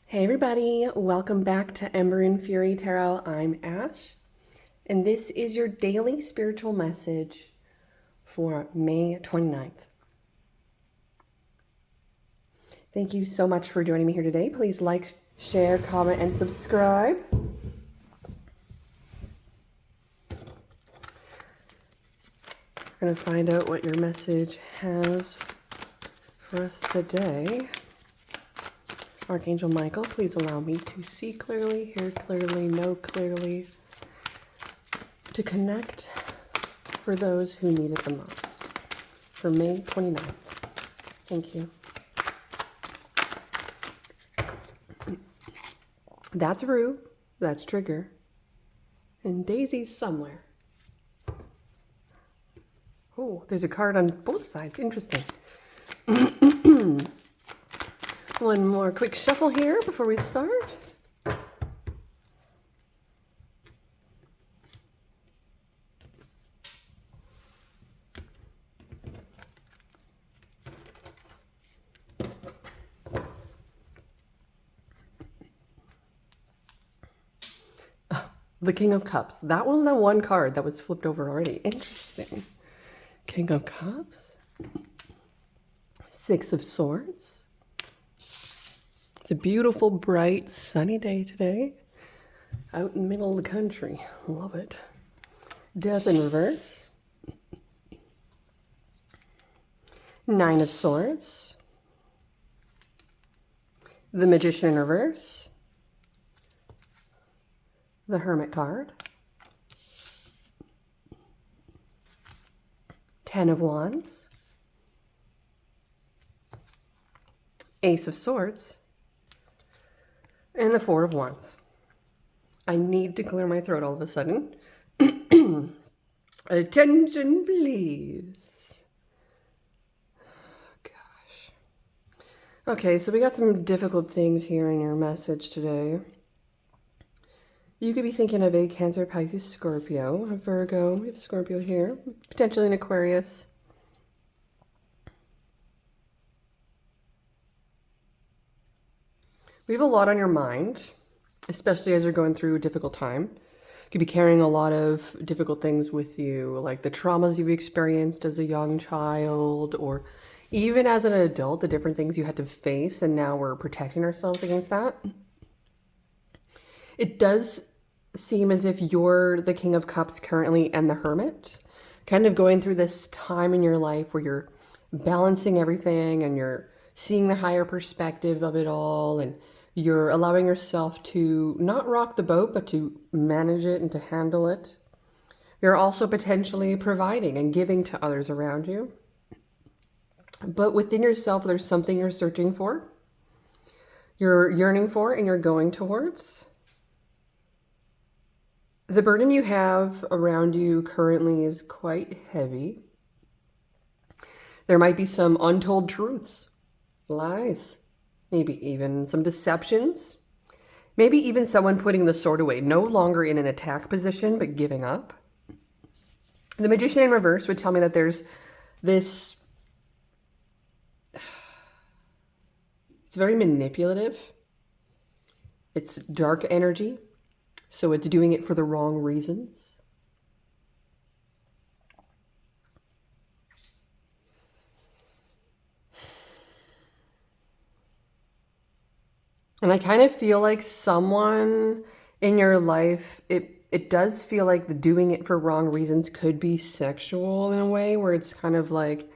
Hey everybody, welcome back to Ember and Fury Tarot. I'm Ash, and this is your daily spiritual message for May 29th. Thank you so much for joining me here today. Please like, share, comment, and subscribe. We're going to find out what your message has for us today. Archangel Michael, please allow me to see clearly, hear clearly, know clearly, to connect for those who need it the most. For May 29th. Thank you. That's Rue, that's Trigger, and Daisy's somewhere. Oh, there's a card on both sides. Interesting. One more quick shuffle here before we start. The King of Cups. That was the one card that was flipped over already. Interesting. King of Cups. Six of Swords. It's a beautiful, bright, sunny day today. Out in the middle of the country. Love it. Death in reverse. Nine of Swords. The Magician in reverse. The Hermit card. Ten of Wands. Ace of Swords. And the Four of Wands. I need to clear my throat all of a sudden. Attention, please. Gosh. Okay, so we got some difficult things here in your message today. You could be thinking of a Cancer, Pisces, Scorpio, a Virgo. We have Scorpio here. Potentially an Aquarius. We have a lot on your mind, especially as you're going through a difficult time. You could be carrying a lot of difficult things with you, like the traumas you've experienced as a young child, or even as an adult, the different things you had to face, and now we're protecting ourselves against that. It does seem as if you're the King of Cups currently and the Hermit, kind of going through this time in your life where you're balancing everything and you're seeing the higher perspective of it all, and you're allowing yourself to not rock the boat, but to manage it and to handle it. You're also potentially providing and giving to others around you. But within yourself, there's something you're searching for, you're yearning for, and you're going towards. The burden you have around you currently is quite heavy. There might be some untold truths, lies, maybe even some deceptions. Maybe even someone putting the sword away, no longer in an attack position, but giving up. The Magician in reverse would tell me that there's this... It's very manipulative. It's dark energy. So it's doing it for the wrong reasons. And I kind of feel like someone in your life, it does feel like the doing it for wrong reasons could be sexual in a way where it's kind of like,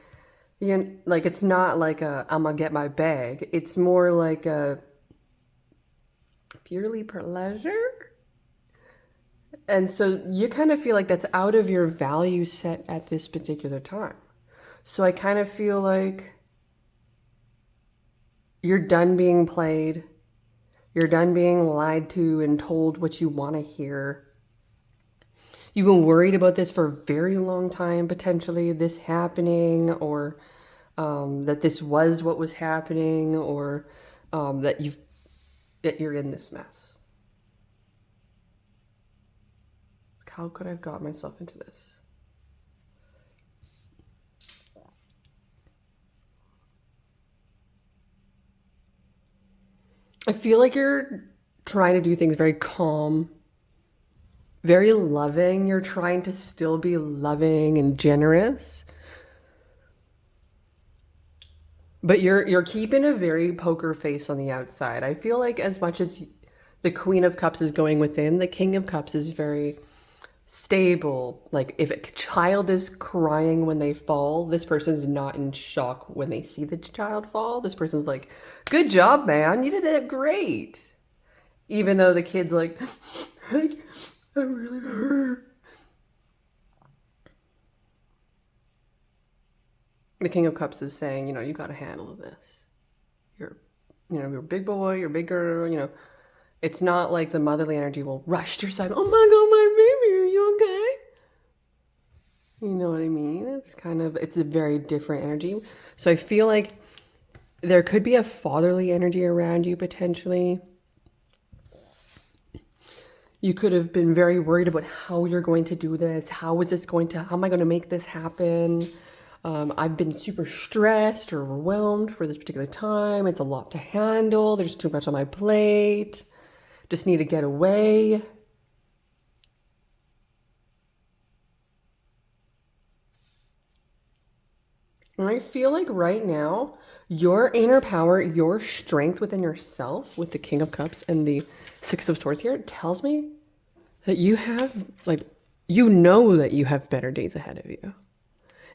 you know, like it's not like a I'm gonna get my bag. It's more like a purely pleasure. And so you kind of feel like that's out of your value set at this particular time. So I kind of feel like you're done being played. You're done being lied to and told what you want to hear. You've been worried about this for a very long time, potentially, this happening, or that this was what was happening, or that you're in this mess. How could I have got myself into this? I feel like you're trying to do things very calm, very loving. You're trying to still be loving and generous, but you're keeping a very poker face on the outside. I feel like as much as the Queen of Cups is going within, the King of Cups is very stable. Like if a child is crying when they fall, this person's not in shock when they see the child fall. This person's like, "Good job, man. You did it great." Even though the kid's like, I'm really hurt. The King of Cups is saying, you got to handle this. You're, you're a big boy, you're a big girl, It's not like the motherly energy will rush to your side. Oh my God, my baby, are you okay? You know what I mean? It's a very different energy. So I feel like there could be a fatherly energy around you potentially. You could have been very worried about how you're going to do this. How am I going to make this happen? I've been super stressed or overwhelmed for this particular time. It's a lot to handle. There's too much on my plate. Just need to get away. And I feel like right now, your inner power, your strength within yourself with the King of Cups and the Six of Swords here, it tells me that you have, that you have better days ahead of you. And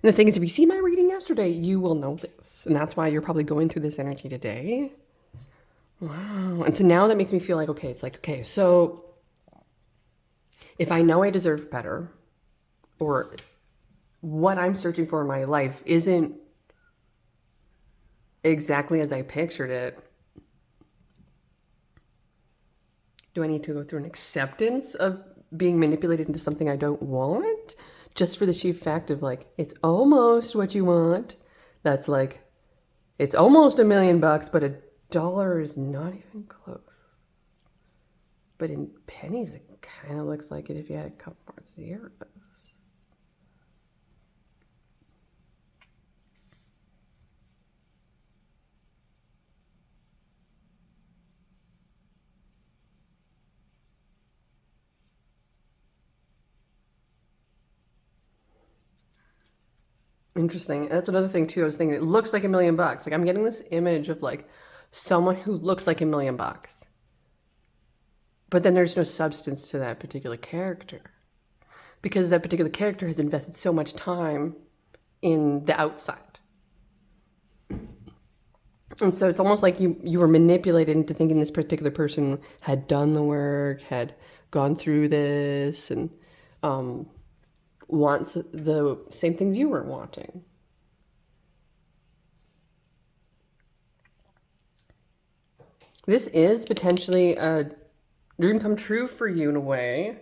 the thing is, if you see my reading yesterday, you will know this. And that's why you're probably going through this energy today. Wow. And so now that makes me feel like, okay, so if I know I deserve better, or what I'm searching for in my life isn't exactly as I pictured it, do I need to go through an acceptance of being manipulated into something I don't want? Just for the sheer fact of it's almost what you want. That's it's almost $1 million, but $1 is not even close. But in pennies, it kind of looks like it if you had a couple more zeros. Interesting. That's another thing too. I was thinking it looks like $1 million. I'm getting this image of someone who looks like $1 million. But then there's no substance to that particular character. Because that particular character has invested so much time in the outside. And so it's almost like you were manipulated into thinking this particular person had done the work, had gone through this, and wants the same things you were wanting. This is potentially a dream come true for you in a way,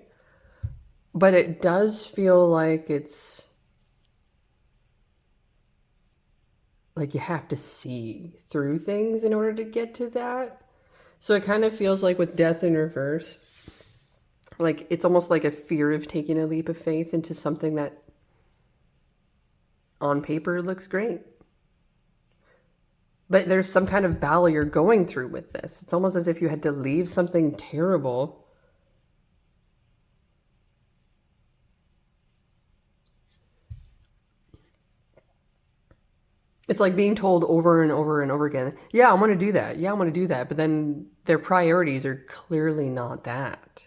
but it does feel like it's like you have to see through things in order to get to that. So it kind of feels like with death in reverse, it's almost like a fear of taking a leap of faith into something that on paper looks great. But there's some kind of battle you're going through with this. It's almost as if you had to leave something terrible. It's like being told over and over and over again, yeah, I want to do that. Yeah, I want to do that. But then their priorities are clearly not that.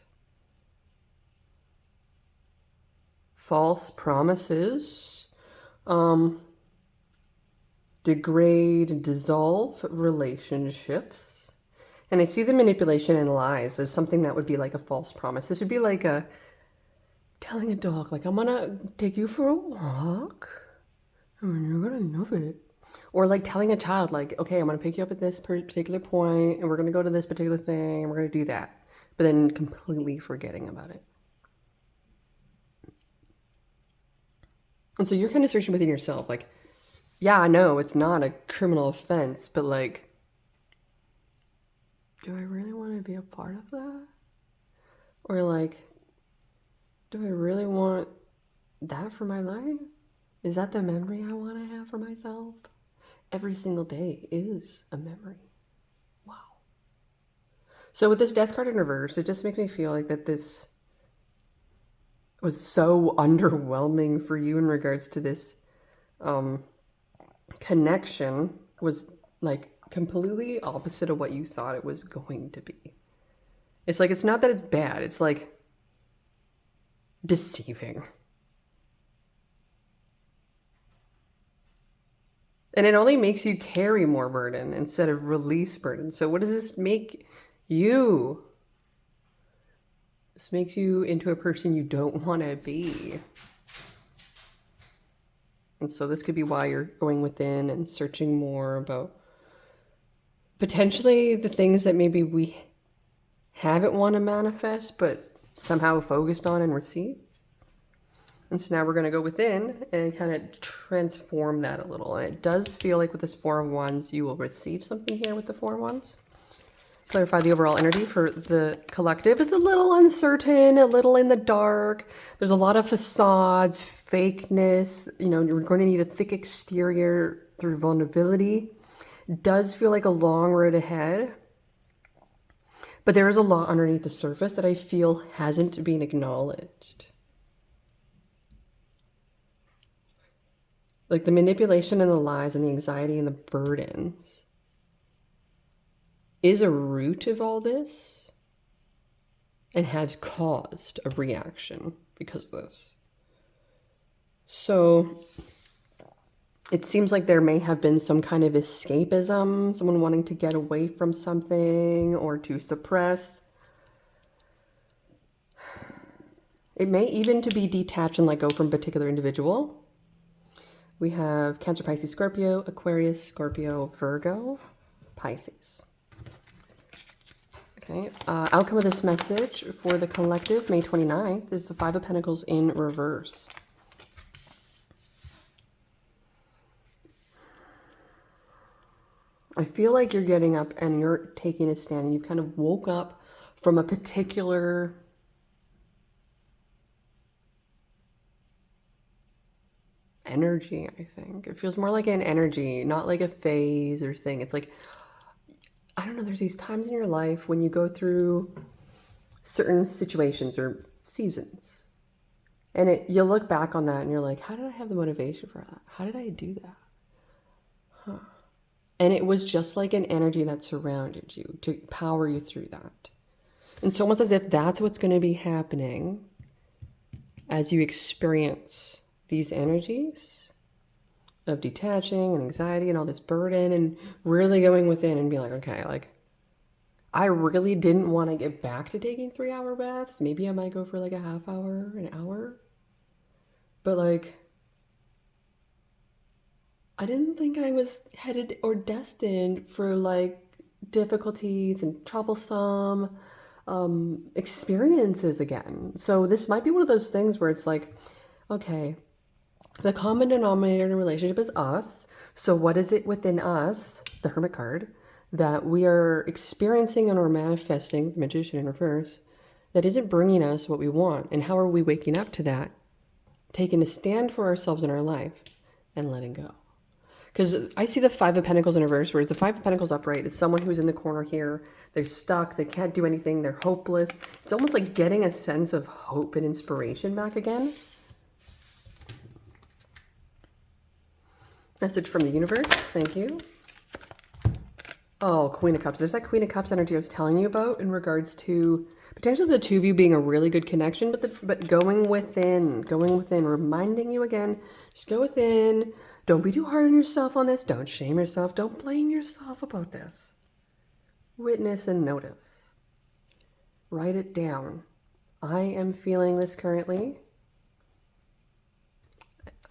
False promises degrade and dissolve relationships. And I see the manipulation and lies as something that would be like a false promise. This would be like telling a dog, I'm gonna take you for a walk and you're gonna love it. Or telling a child, okay, I'm gonna pick you up at this particular point and we're gonna go to this particular thing and we're gonna do that. But then completely forgetting about it. And so you're kind of searching within yourself, yeah, I know it's not a criminal offense, but do I really want to be a part of that? Or do I really want that for my life? Is that the memory I want to have for myself? Every single day is a memory. Wow. So with this Death card in reverse, it just makes me feel like that this was so underwhelming for you in regards to this connection was like completely opposite of what you thought it was going to be. It's like, it's not that it's bad, it's like deceiving. And it only makes you carry more burden instead of release burden. So what does this make you? This makes you into a person you don't want to be. And so this could be why you're going within and searching more about potentially the things that maybe we haven't want to manifest, but somehow focused on and received. And so now we're going to go within and kind of transform that a little. And it does feel like with this Four of Wands, you will receive something here with the Four of Wands. Clarify the overall energy for the collective. It's a little uncertain, a little in the dark. There's a lot of facades, fakeness. You know, you're going to need a thick exterior through vulnerability. It does feel like a long road ahead. But there is a lot underneath the surface that I feel hasn't been acknowledged. Like the manipulation and the lies and the anxiety and the burdens is a root of all this and has caused a reaction because of this. So it seems like there may have been some kind of escapism, someone wanting to get away from something or to suppress. It may even to be detached and let go from a particular individual. We have Cancer, Pisces, Scorpio, Aquarius, Scorpio, Virgo, Pisces. Okay, outcome of this message for the collective, May 29th, is the Five of Pentacles in reverse. I feel like you're getting up and you're taking a stand and you've kind of woke up from a particular energy, I think. It feels more like an energy, not like a phase or thing. It's like, I don't know, there's these times in your life when you go through certain situations or seasons. And you look back on that and you're like, how did I have the motivation for that? How did I do that? Huh. And it was just like an energy that surrounded you to power you through that. And it's almost as if that's what's going to be happening as you experience these energies of detaching and anxiety and all this burden and really going within and be like, okay, like I really didn't want to get back to taking 3-hour baths. Maybe I might go for like a half hour, an hour. But like, I didn't think I was headed or destined for like difficulties and troublesome experiences again. So this might be one of those things where it's like, okay, the common denominator in a relationship is us. So what is it within us, the Hermit card, that we are experiencing and or manifesting, the Magician in reverse, that isn't bringing us what we want? And how are we waking up to that, taking a stand for ourselves in our life and letting go? Because I see the Five of Pentacles in reverse, whereas the Five of Pentacles upright is someone who's in the corner here. They're stuck. They can't do anything. They're hopeless. It's almost like getting a sense of hope and inspiration back again. Message from the universe. Thank you. Oh, Queen of Cups. There's that Queen of Cups energy I was telling you about in regards to potentially the two of you being a really good connection, but going within, reminding you again, just go within. Don't be too hard on yourself on this. Don't shame yourself. Don't blame yourself about this. Witness and notice. Write it down. I am feeling this currently.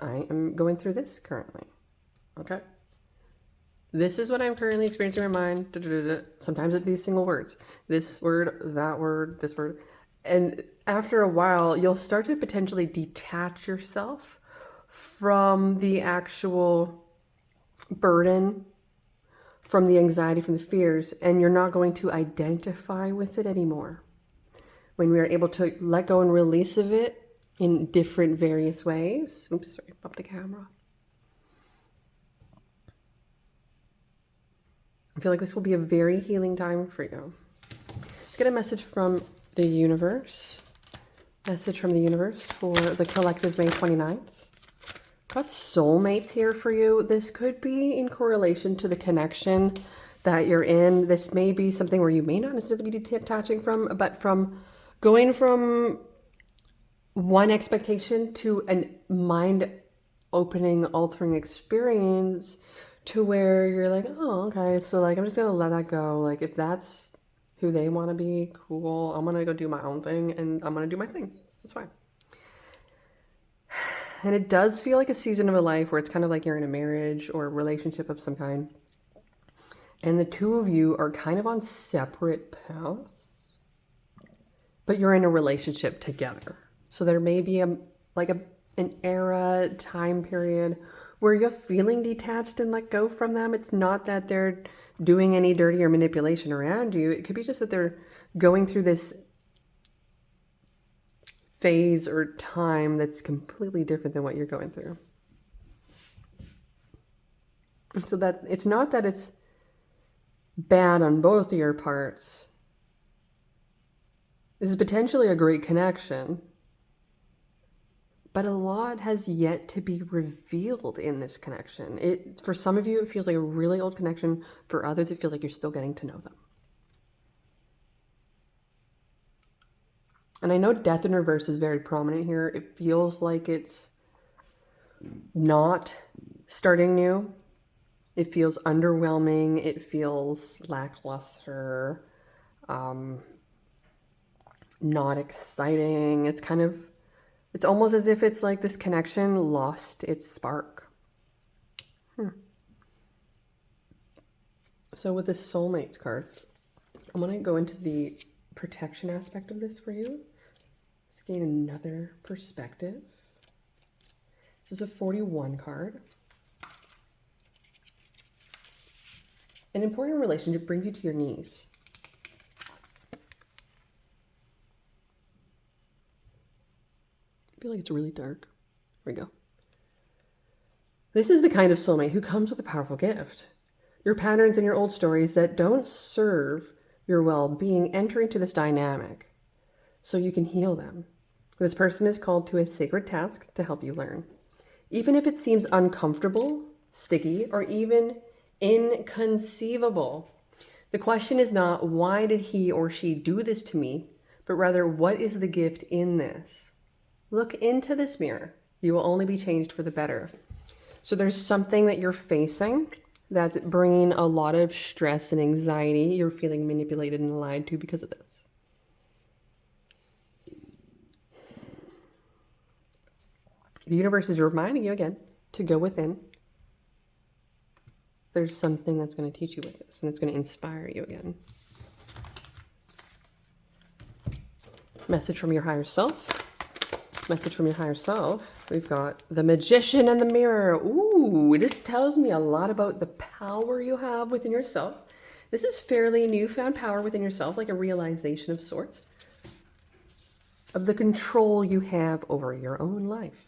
I am going through this currently. Okay? This is what I'm currently experiencing in my mind. Da, da, da, da. Sometimes it'd be single words. This word, that word, this word. And after a while, you'll start to potentially detach yourself from the actual burden, from the anxiety, from the fears, and you're not going to identify with it anymore. When we are able to let go and release of it in different various ways. Oops, sorry, pop the camera. I feel like this will be a very healing time for you. get a message from the universe. Message from the universe for the collective May 29th. Got soulmates here for you. This could be in correlation to the connection that you're in. This may be something where you may not necessarily be detaching from, but from going from one expectation to a mind-opening, altering experience to where you're like, oh, okay, so like I'm just gonna let that go. Like if that's who they want to be, cool. I'm gonna go do my own thing and I'm gonna do my thing. That's fine. And it does feel like a season of a life where it's kind of like you're in a marriage or a relationship of some kind. And the two of you are kind of on separate paths, but you're in a relationship together. So there may be an era, time period where you're feeling detached and let go from them. It's not that they're doing any dirty or manipulation around you. It could be just that they're going through this phase or time that's completely different than what you're going through. So that it's not that it's bad on both of your parts. This is potentially a great connection, but a lot has yet to be revealed in this connection. For some of you, it feels like a really old connection. For others, it feels like you're still getting to know them. And I know death in reverse is very prominent here. It feels like it's not starting new. It feels underwhelming. It feels lackluster, not exciting. It's almost as if it's like this connection lost its spark. So with this soulmates card, I'm going to go into the protection aspect of this for you. Let's gain another perspective. This is a 41 card. An important relationship brings you to your knees. I feel like it's really dark. Here we go. This is the kind of soulmate who comes with a powerful gift. Your patterns and your old stories that don't serve your well-being enter into this dynamic so you can heal them. This person is called to a sacred task to help you learn. Even if it seems uncomfortable, sticky, or even inconceivable, the question is not, why did he or she do this to me, but rather, what is the gift in this? Look into this mirror. You will only be changed for the better. So there's something that you're facing that's bringing a lot of stress and anxiety. You're feeling manipulated and lied to because of this. The universe is reminding you again to go within. There's something that's going to teach you with this, and it's going to inspire you again. Message from your higher self. Message from your higher self. We've got the Magician and the Mirror. Ooh, this tells me a lot about the power you have within yourself. This is fairly newfound power within yourself, like a realization of sorts, of the control you have over your own life.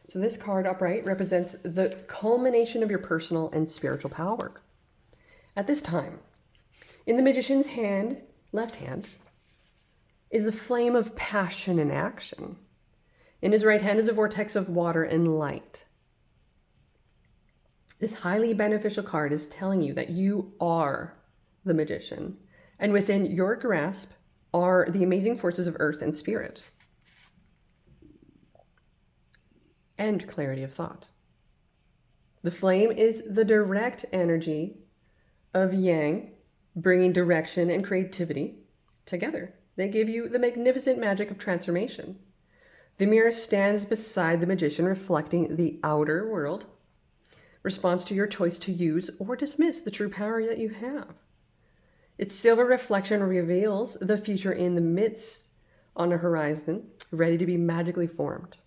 So this card upright represents the culmination of your personal and spiritual power. At this time, in the Magician's hand, left hand, is a flame of passion and action. In his right hand is a vortex of water and light. This highly beneficial card is telling you that you are the Magician, and within your grasp are the amazing forces of earth and spirit, and clarity of thought. The flame is the direct energy of Yang, bringing direction and creativity together. They give you the magnificent magic of transformation. The mirror stands beside the Magician, reflecting the outer world, response to your choice to use or dismiss the true power that you have. Its silver reflection reveals the future in the midst on a horizon, ready to be magically formed.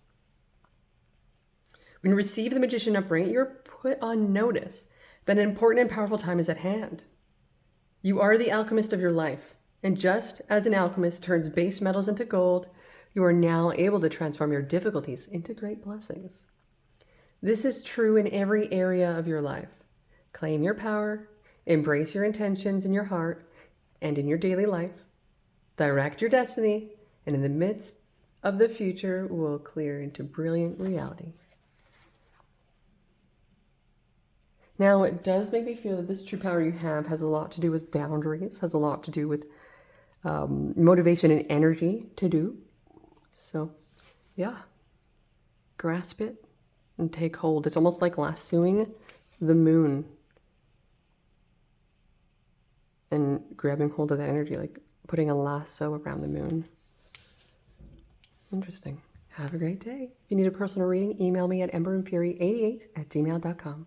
When you receive the Magician upright, you're put on notice that an important and powerful time is at hand. You are the alchemist of your life, and just as an alchemist turns base metals into gold, you are now able to transform your difficulties into great blessings. This is true in every area of your life. Claim your power, embrace your intentions in your heart and in your daily life, direct your destiny, and in the midst of the future will clear into brilliant reality. Now, it does make me feel that this true power you have has a lot to do with boundaries, has a lot to do with motivation and energy to do. So, yeah, grasp it and take hold. It's almost like lassoing the moon and grabbing hold of that energy, like putting a lasso around the moon. Interesting. Have a great day. If you need a personal reading, email me at emberandfury88@gmail.com.